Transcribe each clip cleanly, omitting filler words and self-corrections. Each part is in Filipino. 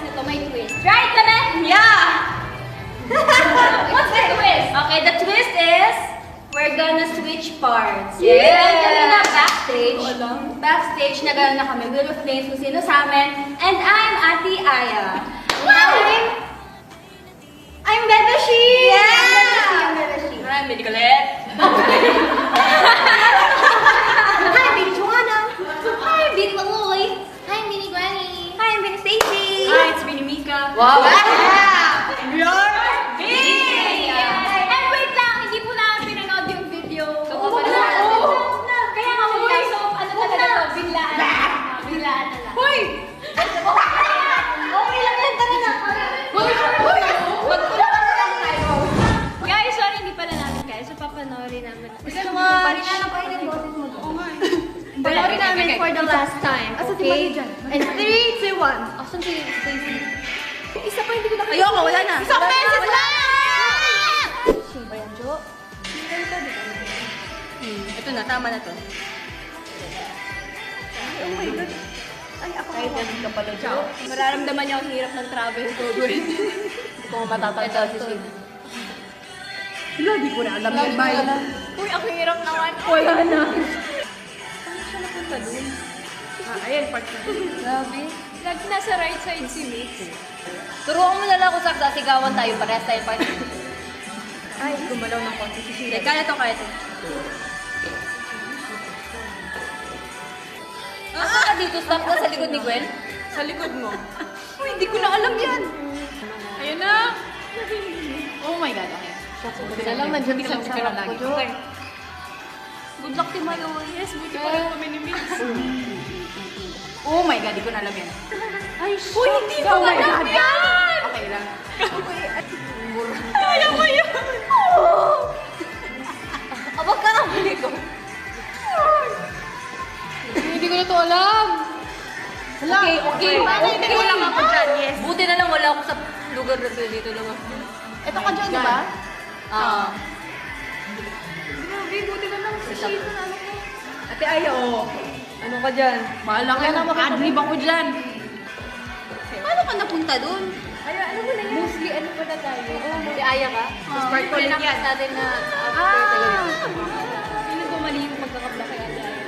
nito may twist. Right, Karen? Yeah! What's the twist? Okay, the twist is we're gonna switch parts. Yeah! Kanina backstage na gano'n na kami. We'll explain kung sino sa amin. And I'm Ate Aya. I'm Bebeshi! Yeah! I'm Bebeshi. I'm Nicolette. Hi, Baby Joanna. Hi, Baby Maloy. Hi, Mini Granny. Hi, I'm Baby Stacy. Hi, it's Bini Mika. Wow! Yeah! And wait lang, hindi po namin pinanood yung video. Oo, Kaya nga po guys, so ano talaga to? Biglaan. Biglaan na lang. Hoy! Okay lang yan, tara na. Guys, sorry, hindi pala namin kaya. So, papanoorin namin. Gusto mo, hinanap ko yung boses mo doon. Panoorin namin for the last time, okay? And 3, 2, 1. Asan si Stacy? Isa pa hindi ko nakita. Ayoko, wala na. Isang beses lang! Sino ba yan, Jo? Ito na, tama na to. Oh my God. Ay, ako. Kahit nandun ka pala, Jo. Mararamdaman niya ang hirap ng travel ko, Gwen. Hindi ko matatanda si Shin. Wala, di ko na alam yung bayan. Uy, ang hirap naman. Wala na. Paano siya napunta dun? Ayan, part na. Grabe. Lagi nasa right side si Mitch. Turuan mo na lang kung saan sigawan tayo, parehas tayo part. Ay, gumalaw ng konti si Shin. Kaya to, kaya to. Asa ka dito? Stop ka sa likod ni Gwen? Sa likod mo. Uy, hindi ko na alam yan. Ayun na. Oh my God, okay. Buti na lang, nandiyan sa sarap ko, Jo. Okay. Good luck, Timayo. Yes, buti pa rin kami ni Mitch. Oh my God, di ko na alam yan. Ay, Uy, hindi ko Oh my alam God. yan! Okay lang. Kaya mo yun. Abag ka lang, hindi ko. Hindi ko na to alam. Okay, okay. Hindi ko lang ako dyan, yes. Buti na lang wala ako sa lugar na dito lang ako. Ito ka dyan, di ba? Ah. Grabe, buti na lang si Sheila na alam mo. Ate Aya, oh. Ano ka dyan? Bahala ka na, adlib ako dyan. Paano ka napunta dun? Ay, alam mo na yan. Mostly, ano pa na tayo? Si Aya ka? Tapos part ko lang yan. natin na after talaga. Feeling ko mali yung pagkakabla kay Ate Aya.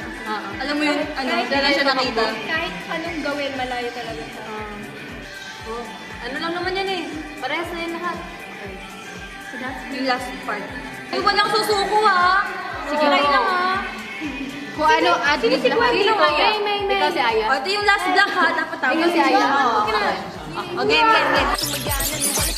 Alam mo yung, ano, dala siya nakita. Kahit anong gawin, malayo talaga siya. Oh, ano lang naman yan eh. Parehas na yan lahat. So that's yung last part. Ay, walang susuko ha. Sige, Oo. kayo lang ha. Kung ano, adlib Sino lahat. Sino Aya? May. Ikaw si Aya. Oh, ito yung last block ha. Dapat tama. Ikaw si Aya. Oo, okay. Oh, game, game, game.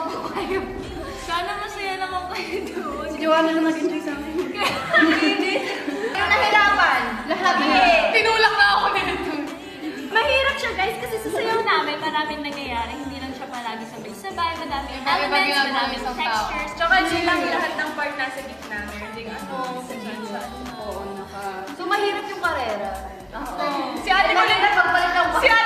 po kayo. Sana masaya naman kayo doon. Si Joanna lang nag-enjoy sa akin. Yung nahirapan. Lahat. Tinulak na ako nito. Mahirap siya guys kasi sa sayaw namin maraming nangyayari. Hindi lang siya palagi sabay-sabay. Madaming elements, madaming textures. Tsaka lang lahat ng part nasa gitna. Hindi ano, So, mahirap yung karera. Si ate ko rin, Magpapalit ng si ate